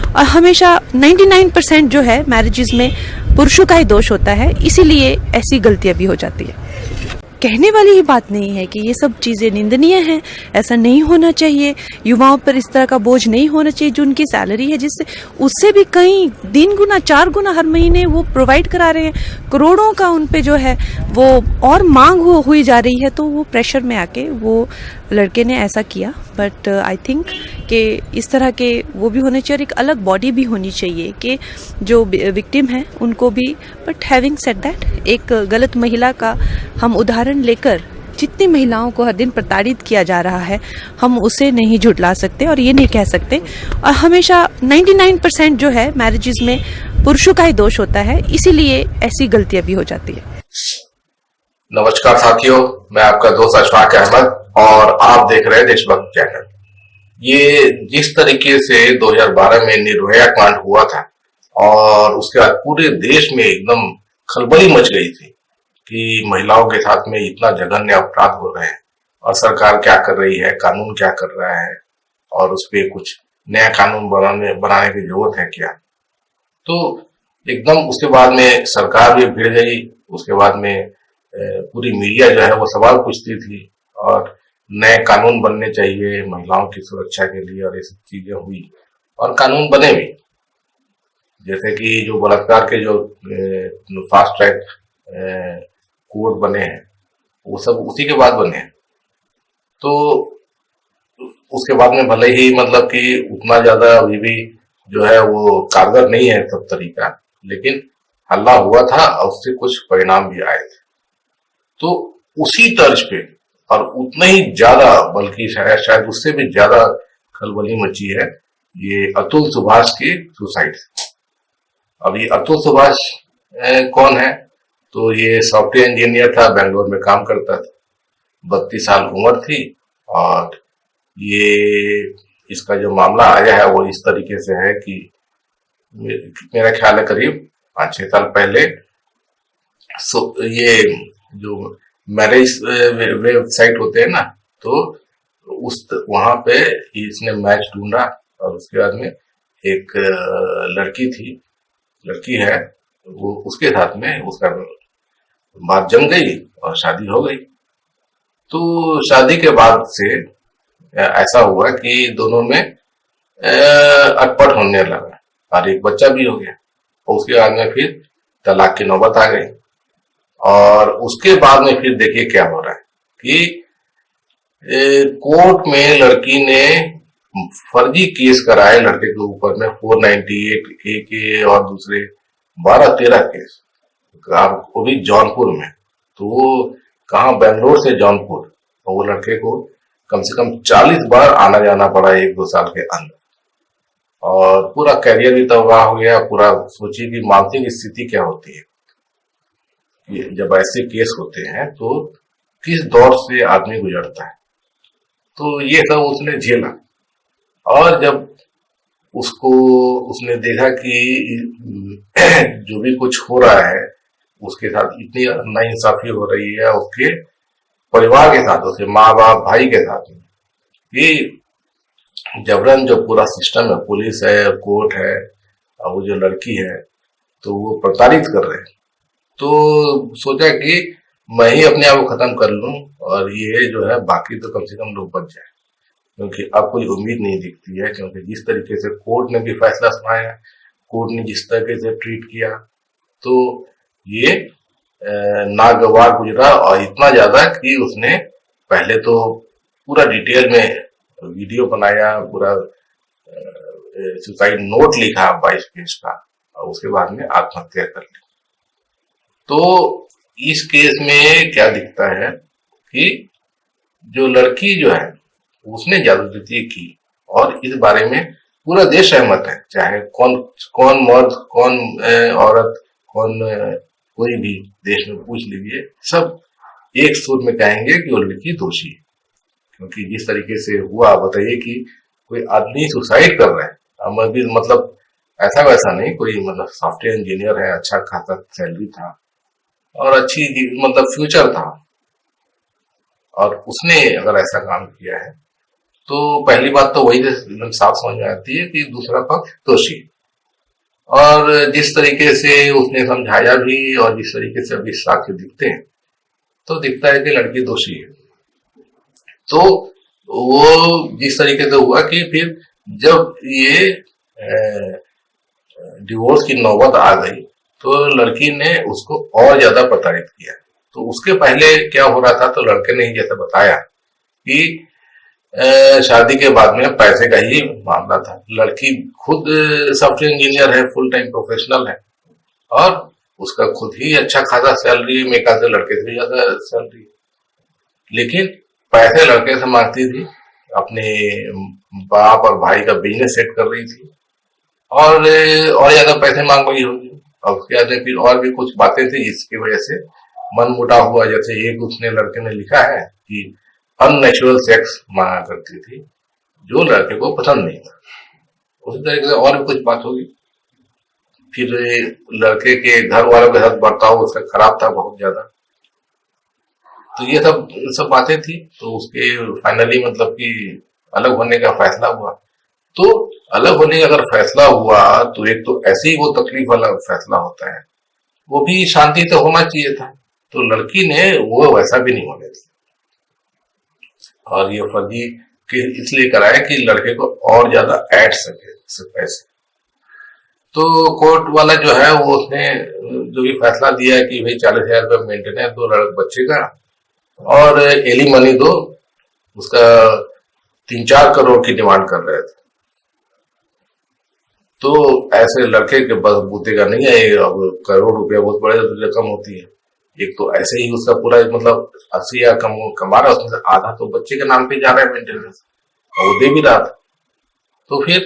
और हमेशा 99% जो है मैरिजेस में पुरुषों का ही दोष होता है, इसीलिए ऐसी गलतियां भी हो जाती है। कहने वाली ही बात नहीं है कि ये सब चीज़ें निंदनीय हैं, ऐसा नहीं होना चाहिए। युवाओं पर इस तरह का बोझ नहीं होना चाहिए। जो उनकी सैलरी है, जिससे उससे भी कई 3 गुना 4 गुना हर महीने वो प्रोवाइड करा रहे हैं, करोड़ों का उन पे जो है वो और मांग हुई जा रही है, तो वो प्रेशर में आके वो लड़के ने ऐसा किया। बट आई थिंक कि इस तरह के वो भी होने चाहिए और एक अलग बॉडी भी होनी चाहिए कि जो विक्टिम है उनको भी। बट हैविंग सेड दैट, एक गलत महिला का हम उदाहरण लेकर जितनी महिलाओं को हर दिन प्रताड़ित किया जा रहा है, हम उसे नहीं झुठला सकते और ये नहीं कह सकते। और हमेशा 99% जो है मैरिजेस में पुरुषों का ही दोष होता है, इसीलिए ऐसी गलतियां भी हो जाती है। नमस्कार साथियों, मैं आपका दोस्त अशफाक अहमद और आप देख रहे हैं देशभक्त चैनल। ये जिस तरीके से 2012 में निर्भया कांड हुआ था और उसके बाद पूरे देश में एकदम खलबली मच गई थी कि महिलाओं के साथ में इतना जघन्य अपराध हो रहे हैं और सरकार क्या कर रही है, कानून क्या कर रहा है और उस पर कुछ नया कानून बनाने की जरूरत है क्या। तो एकदम उसके बाद में सरकार भी भिड़ गई। उसके बाद में पूरी मीडिया जो है वो सवाल पूछती थी और नए कानून बनने चाहिए महिलाओं की सुरक्षा के लिए, और ये सब चीजें हुई और कानून बने भी। जैसे कि जो बलात्कार के जो फास्ट ट्रैक कोर्ट बने हैं वो सब उसी के बाद बने हैं। तो उसके बाद में भले ही मतलब कि उतना ज्यादा अभी भी जो है वो कारगर नहीं है सब तरीका, लेकिन हल्ला हुआ था और उससे कुछ परिणाम भी आए थे। तो उसी तर्ज पे और उतना ही ज्यादा, बल्कि शायद उससे भी ज्यादा खलबली मची है ये अतुल सुभाष की सुसाइड। अब ये अतुल सुभाष कौन है? तो ये सॉफ्टवेयर इंजीनियर था, बेंगलोर में काम करता था, 32 साल उम्र थी। और ये इसका जो मामला आया है वो इस तरीके से है कि मेरा ख्याल है करीब 5-6 साल पहले ये जो मैरिज वेबसाइट होते हैं ना, तो उस वहां पे इसने मैच ढूंढा और उसके बाद में एक लड़की है, वो उसके साथ में उसका बात जम गई और शादी हो गई। तो शादी के बाद से ऐसा हुआ कि दोनों में अटपट होने लगा और एक बच्चा भी हो गया और उसके बाद में फिर तलाक की नौबत आ गई। और उसके बाद में फिर देखिए क्या हो रहा है कि कोर्ट में लड़की ने फर्जी केस कराए लड़के के ऊपर में, 498 ए के और दूसरे 12-13 केस, वो भी जौनपुर में। तो वो कहाँ, बेंगलोर से जौनपुर, और वो लड़के को कम से कम 40 बार आना जाना पड़ा 1-2 साल के अंदर, और पूरा करियर भी तबाह हो गया। पूरा सोचिए कि मानसिक स्थिति क्या होती है जब ऐसे केस होते हैं, तो किस दौर से आदमी गुजरता है। तो ये सब उसने झेला और जब उसने देखा कि जो भी कुछ हो रहा है उसके साथ, इतनी नाइंसाफी हो रही है उसके परिवार के साथ, उसके माँ बाप भाई के साथ में, कि जबरन जो पूरा सिस्टम है, पुलिस है, कोर्ट है और वो जो लड़की है, तो वो प्रताड़ित कर रहे हैं। तो सोचा कि मैं ही अपने आप को खत्म कर लूं और ये जो है बाकी तो कम से कम लोग बच जाए, क्योंकि अब कोई उम्मीद नहीं दिखती है। क्योंकि जिस तरीके से कोर्ट ने भी फैसला सुनाया, कोर्ट ने जिस तरीके से ट्रीट किया, तो ये नागवार गुजरा। और इतना ज्यादा कि उसने पहले तो पूरा डिटेल में वीडियो बनाया, पूरा सुसाइड नोट लिखा 22 पेज का, और उसके बाद में आत्महत्या कर ली। तो इस केस में क्या दिखता है कि जो लड़की जो है उसने ज्यादती की, और इस बारे में पूरा देश सहमत है। चाहे कौन मर्द, कौन औरत, कौन कोई भी देश में पूछ लीजिए, सब एक सुर में कहेंगे कि वो लड़की दोषी है। क्योंकि जिस तरीके से हुआ, बताइए कि कोई आदमी सुसाइड कर रहा है, मैं भी मतलब ऐसा वैसा नहीं, कोई मतलब सॉफ्टवेयर इंजीनियर है, अच्छा खासा सैलरी था और अच्छी मतलब फ्यूचर था, और उसने अगर ऐसा काम किया है तो पहली बात तो वही एकदम साफ समझ में आती है कि दूसरा पक्ष दोषी, और जिस तरीके से उसने समझाया भी और जिस तरीके से अभी साक्ष्य दिखते हैं तो दिखता है कि लड़की दोषी है। तो वो जिस तरीके से हुआ कि फिर जब ये डिवोर्स की नौबत आ गई तो लड़की ने उसको और ज्यादा प्रताड़ित किया। तो उसके पहले क्या हो रहा था, तो लड़के ने ही जैसे बताया कि शादी के बाद में पैसे का ही मामला था। लड़की खुद सॉफ्टवेयर इंजीनियर है, फुल टाइम प्रोफेशनल है, और उसका खुद ही अच्छा खासा सैलरी, मेरे ख्याल से लड़के से ज्यादा सैलरी, लेकिन पैसे लड़के से मांगती थी। अपने बाप और भाई का बिजनेस सेट कर रही थी और ज्यादा पैसे मांग रही होगी। और उसके बाद में फिर और भी कुछ बातें थी जिसकी वजह से मन मुटाव हुआ। जैसे एक उसने लड़के ने लिखा है कि अननेचुरल सेक्स मांगा करती थी जो लड़के को पसंद नहीं था। उसी तरीके से और भी कुछ बात होगी। फिर लड़के के घर वालों के साथ बर्ताव उसका खराब था बहुत ज्यादा। तो ये सब बातें थी। तो उसके फाइनली मतलब कि अलग होने का फैसला हुआ। तो अलग होने का अगर फैसला हुआ तो एक तो ऐसे ही वो तकलीफ वाला फैसला होता है, वो भी शांति से होना चाहिए था। तो लड़की ने वो वैसा भी नहीं होने दिया और ये फर्जी इसलिए कराया कि लड़के को और ज्यादा ऐड सके पैसे। तो कोर्ट वाला जो है वो उसने जो भी फैसला दिया है कि भाई 40,000 रुपये मेंटेनेंस दो बच्चे का और एलिमनी दो, उसका 3-4 करोड़ की डिमांड कर रहे थे। तो ऐसे लड़के के बस बूते का नहीं है। अब करोड़ रुपया बहुत बड़े रकम होती है। एक तो ऐसे ही उसका पूरा मतलब 80,000 कमा रहा है, उसमें से आधा तो बच्चे के नाम पे जा रहा है मेंटेनेंस, और वो दे भी रहा था। तो फिर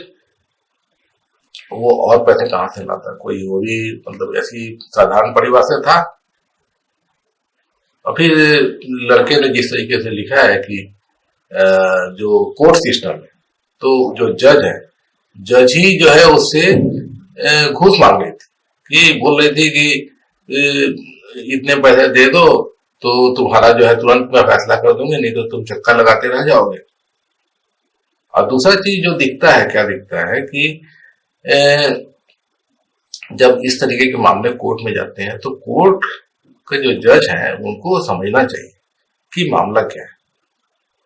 वो और पैसे कहाँ से लाता? कोई वो भी मतलब ऐसी साधारण परिवार से था। और फिर लड़के ने जिस तरीके से लिखा है कि जो कोर्ट सिस्टम है, तो जो जज है, जज ही जो है उससे घूस मांग रही थी कि बोल रही थी कि इतने पैसे दे दो तो तुम्हारा जो है तुरंत मैं फैसला कर दूंगी, नहीं तो तुम चक्कर लगाते रह जाओगे। और दूसरा चीज जो दिखता है, क्या दिखता है कि जब इस तरीके के मामले कोर्ट में जाते हैं तो कोर्ट के जो जज हैं उनको समझना चाहिए कि मामला क्या है।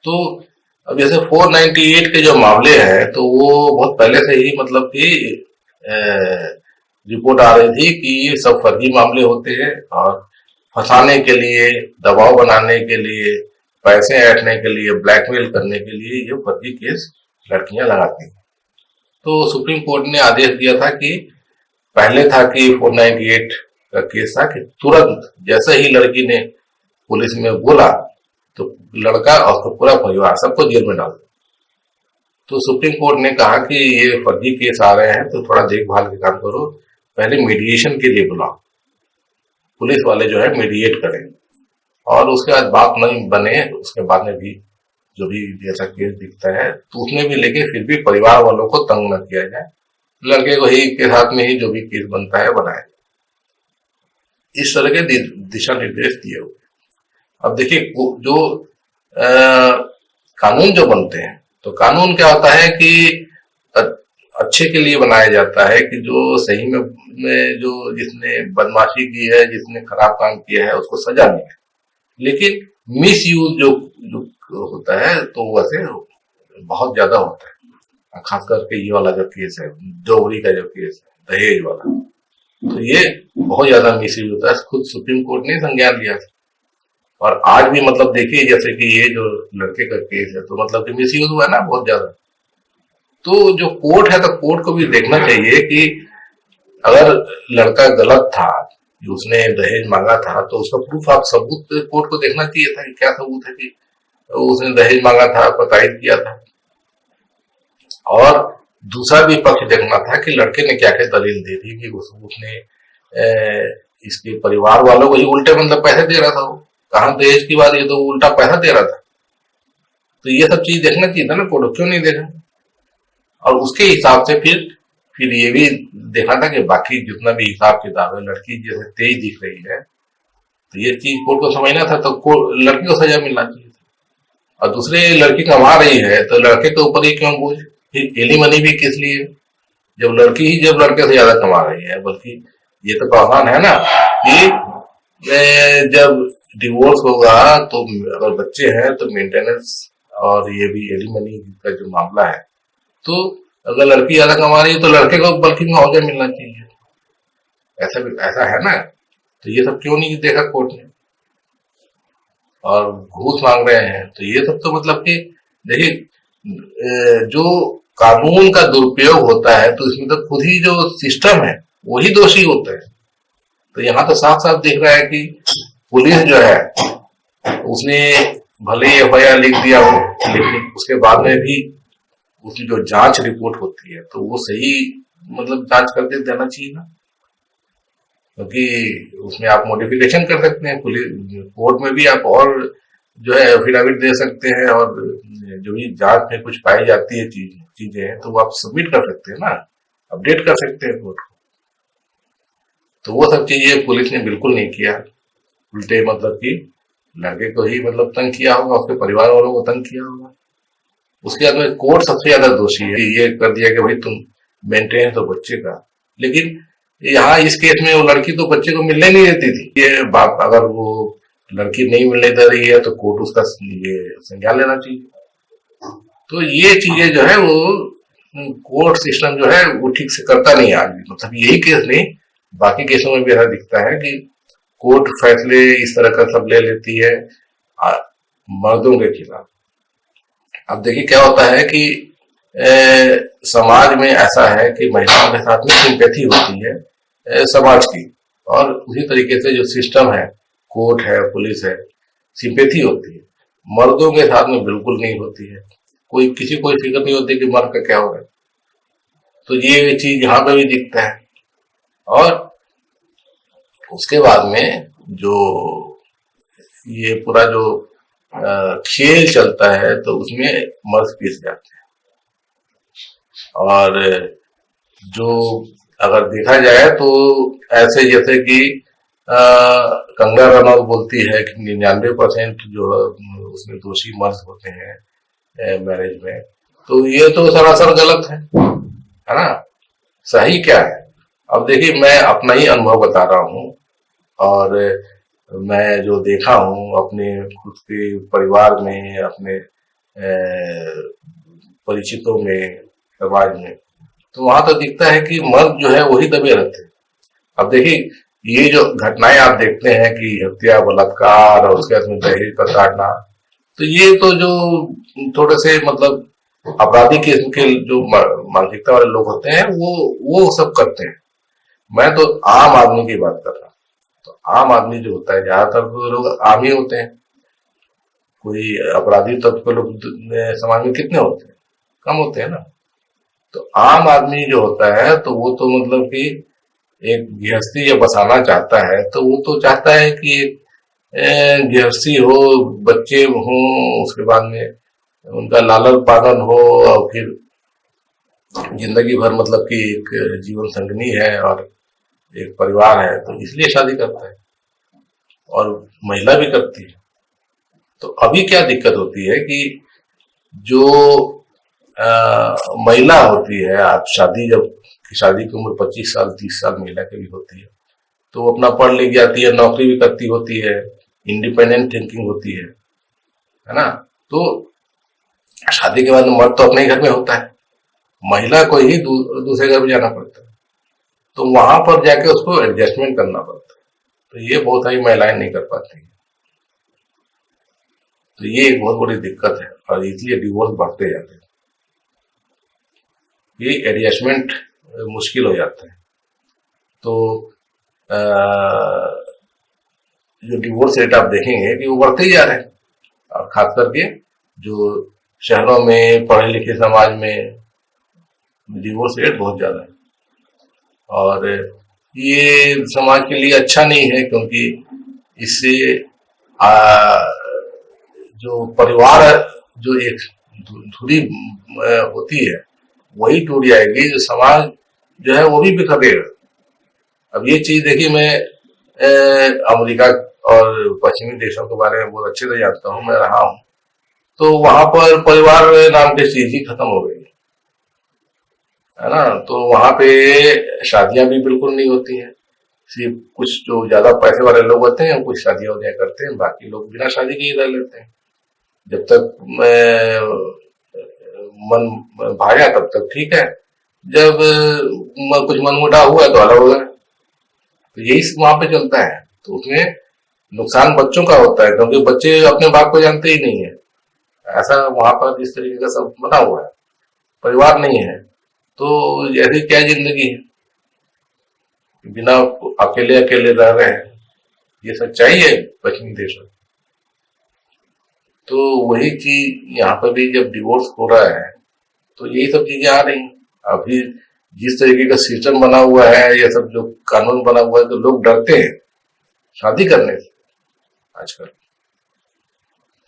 तो अब जैसे 498 के जो मामले हैं तो वो बहुत पहले से ही मतलब कि रिपोर्ट आ रही थी कि ये सब फर्जी मामले होते हैं और फंसाने के लिए, दबाव बनाने के लिए, पैसे ऐंठने के लिए, ब्लैकमेल करने के लिए ये फर्जी केस लड़कियां लगाती हैं। तो सुप्रीम कोर्ट ने आदेश दिया था कि पहले था कि 498 का केस था कि तुरंत जैसे ही लड़की ने पुलिस में बोला तो लड़का और उसका पूरा परिवार सबको जेल में डाल दिया। तो सुप्रीम कोर्ट ने कहा कि ये फर्जी केस आ रहे हैं तो थोड़ा देखभाल के काम करो, पहले मीडिएशन के लिए बुलाओ, पुलिस वाले जो है मीडिएट करें, और उसके बाद बात नहीं बने उसके बाद में भी जो भी जैसा केस दिखता है तो उसमें भी, लेकिन फिर भी परिवार वालों को तंग न किया जाए, लड़के को ही के साथ में ही जो भी केस बनता है बनाया जाए। इस तरह के दिशा निर्देश दिए हुए। अब देखिए जो कानून जो बनते हैं तो कानून क्या होता है कि अच्छे के लिए बनाया जाता है कि जो सही में जो जिसने बदमाशी की है, जिसने खराब काम किया है उसको सजा मिले। लेकिन मिस यूज जो होता है तो वैसे बहुत ज्यादा होता है, खास करके ये वाला जो केस है, डोगरी का जो केस है, दहेज वाला, तो ये बहुत ज्यादा मिस यूज होता है। खुद सुप्रीम कोर्ट ने संज्ञान लिया था। और आज भी मतलब देखिए जैसे कि ये जो लड़के का केस है तो मतलब कि मिस यूज हुआ है ना बहुत ज्यादा। तो जो कोर्ट है तो कोर्ट को भी देखना चाहिए कि अगर लड़का गलत था, उसने दहेज मांगा था, तो उसका प्रूफ आप सबूत कोर्ट को देखना चाहिए था कि क्या सबूत है कि उसने दहेज मांगा था, प्रताड़ित किया था। और दूसरा भी पक्ष देखना था कि लड़के ने क्या क्या दलील दी थी कि उसने इसके परिवार वालों को ही उल्टे मतलब पैसे दे रहा था। वो कहाँ दहेज की बात, ये तो उल्टा पैसा दे रहा था। तो ये सब चीज देखना चाहिए था ना कोर्ट, क्यों नहीं देखा? और उसके हिसाब से फिर ये भी देखा था कि बाकी जितना भी हिसाब किताब है, लड़की जैसे तेज दिख रही है तो ये चीज कोर्ट को समझना था, तो लड़की को सजा मिलना चाहिए था। और दूसरे लड़की कमा रही है तो लड़के के ऊपर ही क्यों बोझ? फिर एलिमनी भी किस लिए, जब लड़की ही जब लड़के से ज्यादा कमा रही है? बल्कि ये तो प्रावधान है ना कि जब डिवोर्स होगा तो अगर बच्चे हैं तो मेंटेनेंस और ये भी एलिमनी का जो मामला है, तो अगर लड़की ज्यादा कमा रही है तो लड़के को बल्कि मुआवजा मिलना चाहिए। ऐसा है ना? तो ये सब क्यों नहीं देखा कोर्ट ने? और घूस मांग रहे हैं, तो ये सब तो मतलब कि देखिए, जो कानून का दुरुपयोग होता है तो इसमें तो खुद ही जो सिस्टम है वही दोषी होता है। तो यहाँ तो साफ साफ दिख रहा है कि पुलिस जो है उसने भले ही एफआईआर लिख दिया हो, लेकिन उसके बाद में भी उसकी जो जांच रिपोर्ट होती है तो वो सही मतलब जांच करके देना चाहिए ना, क्योंकि उसमें आप मॉडिफिकेशन कर सकते हैं। पुलिस कोर्ट में भी आप और जो है एफिडेविट दे सकते हैं, और जो भी जांच में कुछ पाई जाती है चीजें हैं तो वो आप सबमिट कर सकते हैं ना, अपडेट कर सकते हैं कोर्ट को। तो वो सब चीजें पुलिस ने बिल्कुल नहीं किया, उल्टे मतलब कि लड़के को ही मतलब तंग किया होगा, उसके परिवार वालों को तंग किया होगा। उसके बाद में कोर्ट सबसे ज्यादा दोषी है, ये कर दिया कि भाई तुम मेंटेन तो बच्चे का, लेकिन यहाँ इस केस में वो लड़की तो बच्चे को मिलने नहीं देती थी। ये बात अगर वो लड़की नहीं मिलने दे रही है तो कोर्ट उसका ये संज्ञान लेना चाहिए। तो ये चीजें जो है वो कोर्ट सिस्टम जो है वो ठीक से करता नहीं आज भी, मतलब यही केस नहीं बाकी केसों में भी ऐसा दिखता है कि कोर्ट फैसले इस तरह का सब ले लेती है मर्दों के खिलाफ। अब देखिए क्या होता है कि समाज में ऐसा है कि महिलाओं के साथ में सिंपैथी होती है समाज की, और उसी तरीके से जो सिस्टम है, कोर्ट है, पुलिस है, सिंपैथी होती है। मर्दों के साथ में बिल्कुल नहीं होती है, किसी को फिक्र नहीं होती कि मर्द का क्या होगा। तो ये चीज यहाँ पे भी दिखता है। और उसके बाद में जो ये पूरा जो खेल चलता है तो उसमें मर्द पीस जाते हैं। और जो अगर देखा जाए तो ऐसे जैसे कि कंगना रनौत बोलती है कि 99% जो उसमें दोषी मर्द होते हैं मैरिज में, तो ये तो सरासर गलत है ना? सही क्या है? अब देखिए मैं अपना ही अनुभव बता रहा हूँ, और मैं जो देखा हूँ अपने खुद के परिवार में, अपने परिचितों में, समाज में, तो वहां तो दिखता है कि मर्द जो है वही दबे रहते हैं। अब देखिए ये जो घटनाएं आप देखते हैं कि हत्या, बलात्कार और उसके बाद में दहेज प्रताड़ना, तो ये तो जो थोड़े से मतलब आपराधिक किस्म के जो मानसिकता वाले लोग होते हैं वो सब करते हैं। मैं तो आम आदमी की बात कर रहा हूँ। तो आम आदमी जो होता है ज्यादातर तो लोग आम ही होते हैं। कोई अपराधी तत्व के लोग समाज में कितने होते हैं? कम होते हैं ना। तो आम आदमी जो होता है तो वो तो मतलब कि एक गृहस्थी जब बसाना चाहता है तो वो तो चाहता है कि गृहस्थी हो, बच्चे हों, उसके बाद में उनका लालन पालन हो, और फिर जिंदगी भर मतलब कि एक जीवन संगनी है और एक परिवार है, तो इसलिए शादी करता है, और महिला भी करती है। तो अभी क्या दिक्कत होती है कि जो महिला होती है, आप शादी की उम्र 25 साल 30 साल महिला की भी होती है, तो वो अपना पढ़ लिख जाती है, नौकरी भी करती होती है, इंडिपेंडेंट थिंकिंग होती है ना। तो शादी के बाद मर्द तो अपने ही घर में होता है, महिला को ही दूसरे घर में जाना पड़ता है, तो वहां पर जाके उसको एडजस्टमेंट करना पड़ता है। तो ये बहुत सारी महिलाएं नहीं कर पाती। तो ये एक बहुत बड़ी दिक्कत है, और इसलिए डिवोर्स बढ़ते जाते हैं। ये एडजस्टमेंट मुश्किल हो जाता है। तो जो डिवोर्स रेट आप देखेंगे कि वो बढ़ते ही जा रहे हैं, और खास करके जो शहरों में पढ़े लिखे समाज में डिवोर्स रेट बहुत ज्यादा है, और ये समाज के लिए अच्छा नहीं है, क्योंकि इससे जो परिवार जो एक धुरी होती है वही टूट जाएगी, जो समाज जो है वो भी बिखरेगा। अब ये चीज देखिए, मैं अमेरिका और पश्चिमी देशों के बारे में बहुत अच्छे से जानता हूँ, मैं रहा हूँ। तो वहां पर परिवार नाम की चीज ही खत्म हो गई है ना। तो वहां पे शादियां भी बिल्कुल नहीं होती हैं। सिर्फ कुछ जो ज्यादा पैसे वाले लोग होते हैं कुछ शादियां उदियां करते हैं, बाकी लोग बिना शादी के ही रह लेते हैं। जब तक मन भाया तब तक ठीक है, जब कुछ मनमुटाव हुआ तो अलग हो गए। तो यही वहां पे चलता है। तो उसमें नुकसान बच्चों का होता है, क्योंकि बच्चे अपने बाप को जानते ही नहीं है। ऐसा वहां पर इस तरीके का सब बना हुआ है, परिवार नहीं है। तो ऐसी क्या जिंदगी है, बिना अकेले अकेले रह रहे हैं। ये सच्चाई है पश्चिमी देशों में। तो वही चीज यहाँ पर भी जब डिवोर्स हो रहा है तो यही सब चीजें आ रही हैं। अभी जिस तरीके का सिस्टम बना हुआ है, ये सब जो कानून बना हुआ है, तो लोग डरते हैं शादी करने से आजकल।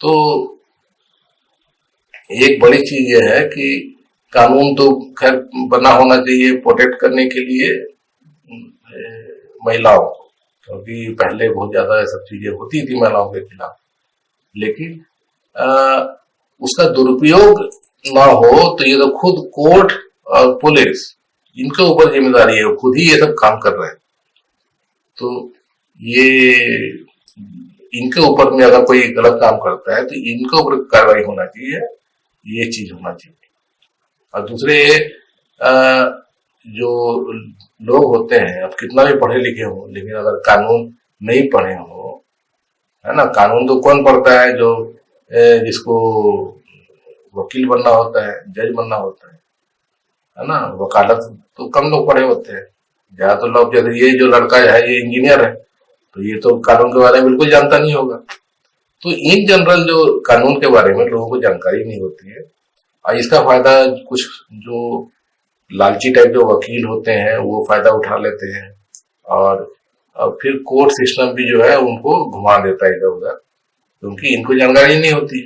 तो एक बड़ी चीज ये है कि कानून तो खैर बना होना चाहिए प्रोटेक्ट करने के लिए महिलाओं को, क्योंकि पहले बहुत ज्यादा सब चीजें होती थी महिलाओं के खिलाफ। लेकिन उसका दुरुपयोग ना हो तो ये तो खुद कोर्ट और पुलिस इनके ऊपर जिम्मेदारी है, खुद ही ये सब काम कर रहे हैं। तो ये इनके ऊपर में अगर कोई गलत काम करता है तो इनके ऊपर कार्रवाई होना चाहिए, ये चीज होना चाहिए। और दूसरे जो लोग होते हैं, अब कितना भी पढ़े लिखे हो, लेकिन अगर कानून नहीं पढ़े हो, है ना। कानून तो कौन पढ़ता है, जो जिसको वकील बनना होता है, जज बनना होता है ना। वकालत तो कम लोग पढ़े होते हैं, ज्यादातर लोग। जैसे ये जो लड़का है ये इंजीनियर है, तो ये तो कानून के बारे में बिल्कुल जानता नहीं होगा। तो इन जनरल जो कानून के बारे में लोगों को जानकारी नहीं होती है, और इसका फायदा कुछ जो लालची टाइप जो वकील होते हैं वो फायदा उठा लेते हैं, और फिर कोर्ट सिस्टम भी जो है उनको घुमा देता है इधर उधर, क्योंकि इनको जानकारी नहीं होती।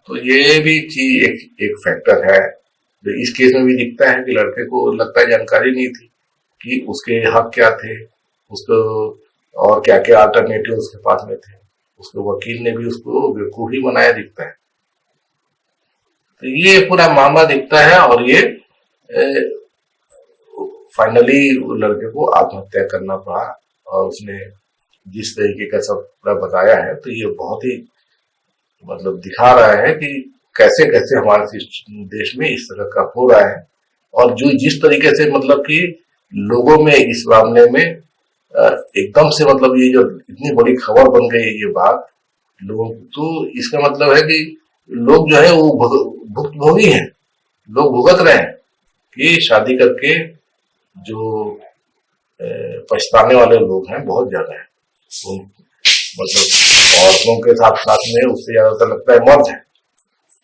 तो ये भी चीज एक फैक्टर है जो इस केस में भी दिखता है कि लड़के को लगता है जानकारी नहीं थी कि उसके हक क्या थे, उसको और क्या क्या अल्टरनेटिव उसके पास में थे। उसके वकील ने भी उसको बेवकूफ ही बनाया दिखता है। तो ये पूरा मामला दिखता है, और ये फाइनली लड़के को आत्महत्या करना पड़ा। और उसने जिस तरीके का सब पूरा बताया है, तो ये बहुत ही मतलब दिखा रहा है कि कैसे कैसे हमारे देश में इस तरह का हो रहा है। और जो जिस तरीके से मतलब कि लोगों में इस मामले में एकदम से मतलब ये जो इतनी बड़ी खबर बन गई है ये बात लोग, तो इसका मतलब है कि लोग जो है वो भुक्तभोगी हैं, लोग भुगत रहे हैं कि शादी करके जो पछताने वाले लोग हैं बहुत ज्यादा है। मतलब औरतों के साथ साथ में उससे ज्यादातर लगता है मर्द है।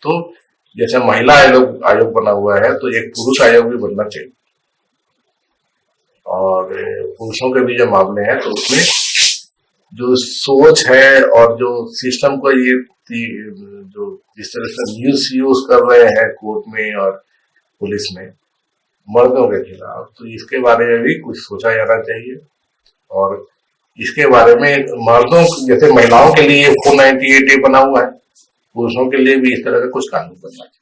तो जैसे महिला आयोग बना हुआ है, तो एक पुरुष आयोग भी बनना चाहिए। और पुरुषों के भी जो मामले हैं, तो उसमें जो सोच है और जो सिस्टम को ये जो जिस तरह से यूज कर रहे हैं कोर्ट में और पुलिस में मर्दों के खिलाफ, तो इसके बारे में भी कुछ सोचा जाना चाहिए। और इसके बारे में मर्दों जैसे महिलाओं के लिए 498A बना हुआ है, पुरुषों के लिए भी इस तरह का कुछ कानून बनना चाहिए।